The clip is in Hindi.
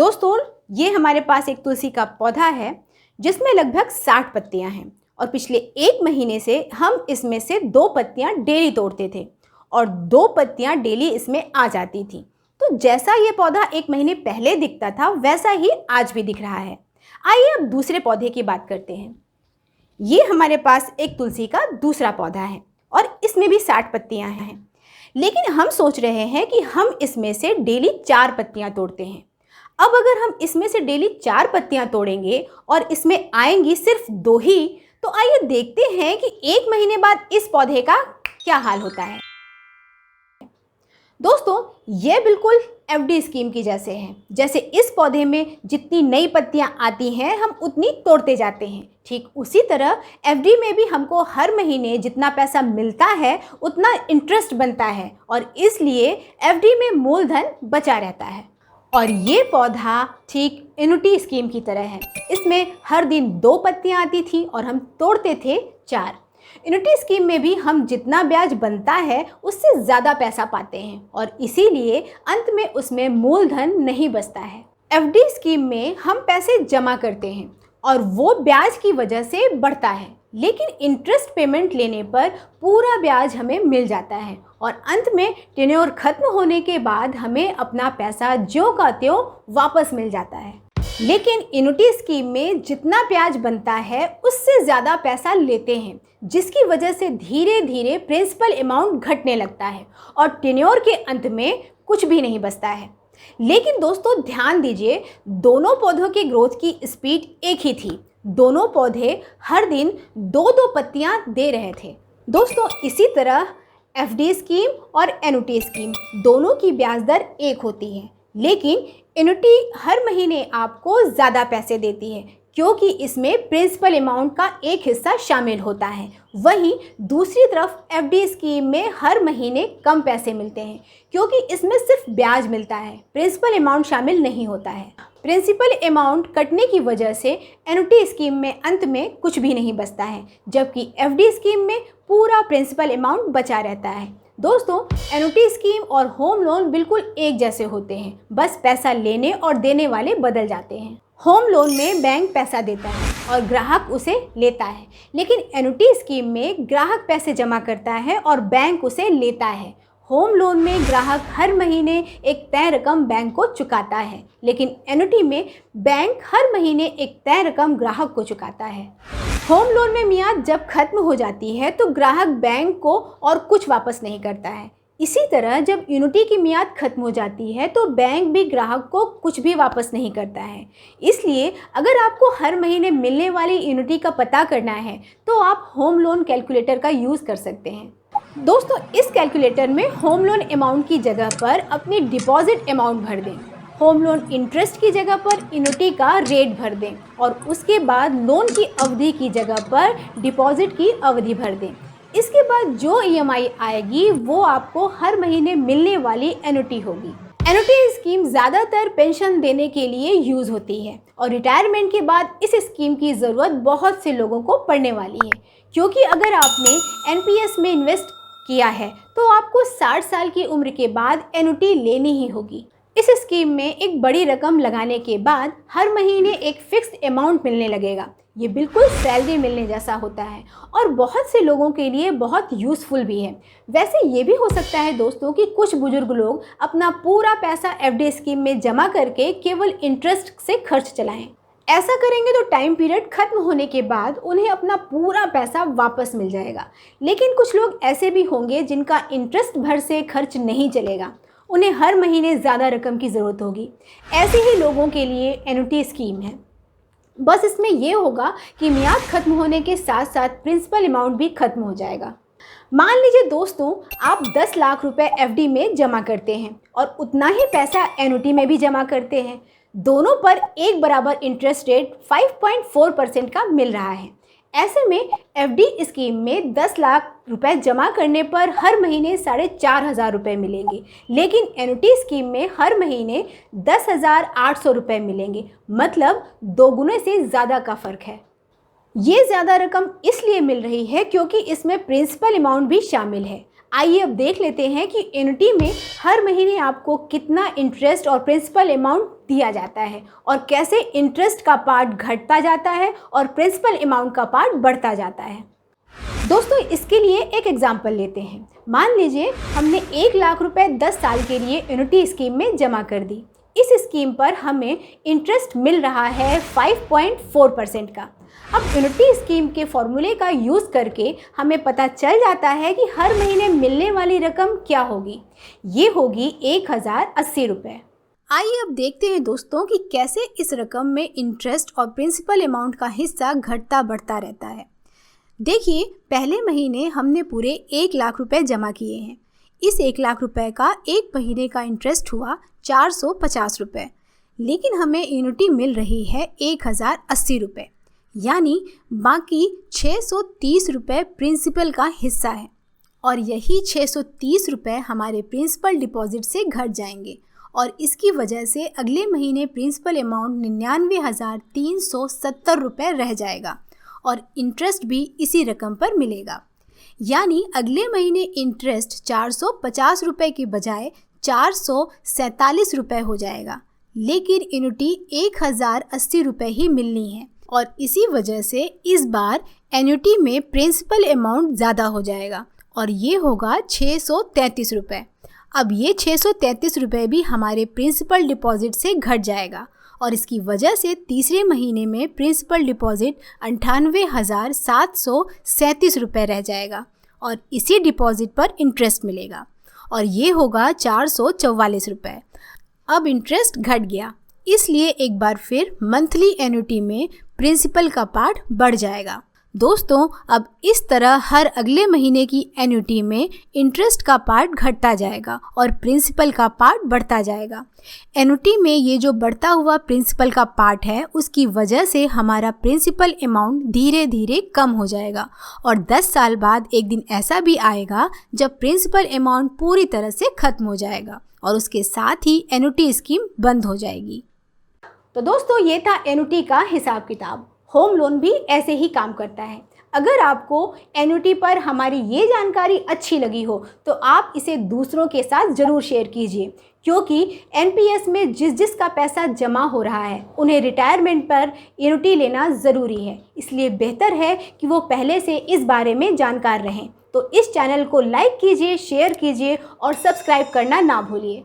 दोस्तों, ये हमारे पास एक तुलसी का पौधा है जिसमें लगभग 60 पत्तियां हैं और पिछले 1 महीने से हम इसमें से 2 पत्तियां डेली तोड़ते थे और 2 पत्तियां डेली इसमें आ जाती थी। तो जैसा ये पौधा 1 महीने पहले दिखता था वैसा ही आज भी दिख रहा है। आइए अब दूसरे पौधे की बात करते हैं। ये हमारे पास एक तुलसी का दूसरा पौधा है और इसमें भी 60 पत्तियां हैं, लेकिन हम सोच रहे हैं कि हम इसमें से डेली 4 पत्तियां तोड़ते हैं। अब अगर हम इसमें से डेली 4 पत्तियां तोड़ेंगे और इसमें आएंगी सिर्फ 2 ही, तो आइए देखते हैं कि 1 महीने बाद इस पौधे का क्या हाल होता है। दोस्तों, ये बिल्कुल एफडी स्कीम की जैसे है। जैसे इस पौधे में जितनी नई पत्तियां आती हैं हम उतनी तोड़ते जाते हैं, ठीक उसी तरह एफडी में भी हमको हर महीने जितना पैसा मिलता है उतना इंटरेस्ट बनता है और इसलिए एफडी में मूलधन बचा रहता है। और ये पौधा ठीक एन्युटी स्कीम की तरह है। इसमें हर दिन 2 पत्तियां आती थी और हम तोड़ते थे 4। एन्युटी स्कीम में भी हम जितना ब्याज बनता है उससे ज़्यादा पैसा पाते हैं और इसीलिए अंत में उसमें मूलधन नहीं बचता है। एफडी स्कीम में हम पैसे जमा करते हैं और वो ब्याज की वजह से बढ़ता है, लेकिन इंटरेस्ट पेमेंट लेने पर पूरा ब्याज हमें मिल जाता है और अंत में टेन्योर खत्म होने के बाद हमें अपना पैसा ज्यों का त्यों वापस मिल जाता है। लेकिन एन्युटी स्कीम में जितना ब्याज बनता है उससे ज़्यादा पैसा लेते हैं, जिसकी वजह से धीरे धीरे प्रिंसिपल अमाउंट घटने लगता है और टेन्योर के अंत में कुछ भी नहीं बचता है। लेकिन दोस्तों ध्यान दीजिए, दोनों पौधों की ग्रोथ की स्पीड एक ही थी। दोनों पौधे हर दिन 2-2 पत्तियां दे रहे थे। दोस्तों, इसी तरह एफडी स्कीम और एन्युटी स्कीम दोनों की ब्याज दर एक होती है, लेकिन एन्युटी हर महीने आपको ज़्यादा पैसे देती है क्योंकि इसमें प्रिंसिपल अमाउंट का एक हिस्सा शामिल होता है। वहीं दूसरी तरफ एफडी स्कीम में हर महीने कम पैसे मिलते हैं क्योंकि इसमें सिर्फ ब्याज मिलता है, प्रिंसिपल अमाउंट शामिल नहीं होता है। प्रिंसिपल अमाउंट कटने की वजह से एन्युटी स्कीम में अंत में कुछ भी नहीं बचता है, जबकि एफडी स्कीम में पूरा प्रिंसिपल अमाउंट बचा रहता है। दोस्तों, एन्युटी स्कीम और होम लोन बिल्कुल एक जैसे होते हैं, बस पैसा लेने और देने वाले बदल जाते हैं। होम लोन में बैंक पैसा देता है और ग्राहक उसे लेता है, लेकिन एन्युटी स्कीम में ग्राहक पैसे जमा करता है और बैंक उसे लेता है। होम लोन में ग्राहक हर महीने एक तय रकम बैंक को चुकाता है, लेकिन एन्युटी में बैंक हर महीने एक तय रकम ग्राहक को चुकाता है। होम लोन में मियाद जब खत्म हो जाती है तो ग्राहक बैंक को और कुछ वापस नहीं करता है। इसी तरह जब एन्युटी की मियाद खत्म हो जाती है तो बैंक भी ग्राहक को कुछ भी वापस नहीं करता है। इसलिए अगर आपको हर महीने मिलने वाली एन्युटी का पता करना है तो आप होम लोन कैलकुलेटर का यूज़ कर सकते हैं। दोस्तों, इस कैलकुलेटर में होम लोन अमाउंट की जगह पर अपनी डिपॉजिट अमाउंट भर दें, होम लोन इंटरेस्ट की जगह पर एन्युटी का रेट भर दें और उसके बाद लोन की अवधि की जगह पर डिपॉजिट की अवधि भर दें। इसके बाद जो ईएमआई आएगी वो आपको हर महीने मिलने वाली एन्युटी होगी। एन्युटी स्कीम ज़्यादातर पेंशन देने के लिए यूज़ होती है और रिटायरमेंट के बाद इस स्कीम की ज़रूरत बहुत से लोगों को पड़ने वाली है, क्योंकि अगर आपने एनपीएस में इन्वेस्ट किया है तो आपको 60 साल की उम्र के बाद एन्युटी लेनी ही होगी। इस स्कीम में एक बड़ी रकम लगाने के बाद हर महीने एक फिक्स्ड अमाउंट मिलने लगेगा। ये बिल्कुल सैलरी मिलने जैसा होता है और बहुत से लोगों के लिए बहुत यूज़फुल भी है। वैसे ये भी हो सकता है दोस्तों कि कुछ बुजुर्ग लोग अपना पूरा पैसा एफडी स्कीम में जमा करके केवल इंटरेस्ट से खर्च चलाएं। ऐसा करेंगे तो टाइम पीरियड खत्म होने के बाद उन्हें अपना पूरा पैसा वापस मिल जाएगा। लेकिन कुछ लोग ऐसे भी होंगे जिनका इंटरेस्ट भर से खर्च नहीं चलेगा, उन्हें हर महीने ज़्यादा रकम की ज़रूरत होगी। ऐसे ही लोगों के लिए एन्युटी स्कीम है, बस इसमें यह होगा कि मियाद खत्म होने के साथ साथ प्रिंसिपल अमाउंट भी खत्म हो जाएगा। मान लीजिए दोस्तों, आप 10 लाख रुपए एफडी में जमा करते हैं और उतना ही पैसा एन्युटी में भी जमा करते हैं। दोनों पर एक बराबर इंटरेस्ट रेट 5.4% का मिल रहा है। ऐसे में एफडी स्कीम में 10 लाख रुपए जमा करने पर हर महीने 4,500 रुपये मिलेंगे, लेकिन एन्युटी स्कीम में हर महीने 10,800 रुपये मिलेंगे, मतलब 2 गुने से ज़्यादा का फ़र्क है। ये ज़्यादा रकम इसलिए मिल रही है क्योंकि इसमें प्रिंसिपल अमाउंट भी शामिल है। आइए अब देख लेते हैं कि एन्युटी में हर महीने आपको कितना इंटरेस्ट और प्रिंसिपल अमाउंट दिया जाता है और कैसे इंटरेस्ट का पार्ट घटता जाता है और प्रिंसिपल अमाउंट का पार्ट बढ़ता जाता है। दोस्तों, इसके लिए एक एग्जाम्पल लेते हैं। मान लीजिए हमने 1 लाख रुपए 10 साल के लिए एन्युटी स्कीम में जमा कर दी। इस स्कीम पर हमें इंटरेस्ट मिल रहा है 5.4% का। अब एन्युटी स्कीम के फॉर्मूले का यूज़ करके हमें पता चल जाता है कि हर महीने मिलने वाली रकम क्या होगी। ये होगी 1080 रुपये। आइए अब देखते हैं दोस्तों कि कैसे इस रकम में इंटरेस्ट और प्रिंसिपल अमाउंट का हिस्सा घटता बढ़ता रहता है। देखिए, पहले महीने हमने पूरे 1 लाख रुपए जमा किए हैं। इस 1 लाख रुपए का एक महीने का इंटरेस्ट हुआ 450 रुपये, लेकिन हमें एन्युटी मिल रही है 1080 रुपये, यानी बाकी 630 रुपये प्रिंसिपल का हिस्सा है और यही 630 रुपये हमारे प्रिंसिपल डिपॉजिट से घट जाएंगे और इसकी वजह से अगले महीने प्रिंसिपल अमाउंट 99,370 रुपये रह जाएगा और इंटरेस्ट भी इसी रकम पर मिलेगा। यानी अगले महीने इंटरेस्ट 450 रुपये के बजाय 447 रुपये हो जाएगा, लेकिन एन्युटी 1080 रुपये ही मिलनी है और इसी वजह से इस बार एन्युटी में प्रिंसिपल अमाउंट ज़्यादा हो जाएगा और ये होगा 633 रुपये। अब ये 633 रुपये भी हमारे प्रिंसिपल डिपॉजिट से घट जाएगा और इसकी वजह से तीसरे महीने में प्रिंसिपल डिपॉजिट 98,737 रुपये रह जाएगा और इसी डिपॉजिट पर इंटरेस्ट मिलेगा और ये होगा 444 रुपये। अब इंटरेस्ट घट गया, इसलिए एक बार फिर मंथली एन्युटी में प्रिंसिपल का पार्ट बढ़ जाएगा। दोस्तों, अब इस तरह हर अगले महीने की एन्युटी में इंटरेस्ट का पार्ट घटता जाएगा और प्रिंसिपल का पार्ट बढ़ता जाएगा। एन्युटी में ये जो बढ़ता हुआ प्रिंसिपल का पार्ट है, उसकी वजह से हमारा प्रिंसिपल अमाउंट धीरे धीरे कम हो जाएगा और 10 साल बाद एक दिन ऐसा भी आएगा जब प्रिंसिपल अमाउंट पूरी तरह से खत्म हो जाएगा और उसके साथ ही एन्युटी स्कीम बंद हो जाएगी। तो दोस्तों, ये था एन्युटी का हिसाब किताब। होम लोन भी ऐसे ही काम करता है। अगर आपको एन्युटी पर हमारी ये जानकारी अच्छी लगी हो तो आप इसे दूसरों के साथ ज़रूर शेयर कीजिए, क्योंकि एनपीएस में जिस का पैसा जमा हो रहा है उन्हें रिटायरमेंट पर एन्युटी लेना ज़रूरी है। इसलिए बेहतर है कि वो पहले से इस बारे में जानकार रहें। तो इस चैनल को लाइक कीजिए, शेयर कीजिए और सब्सक्राइब करना ना भूलिए।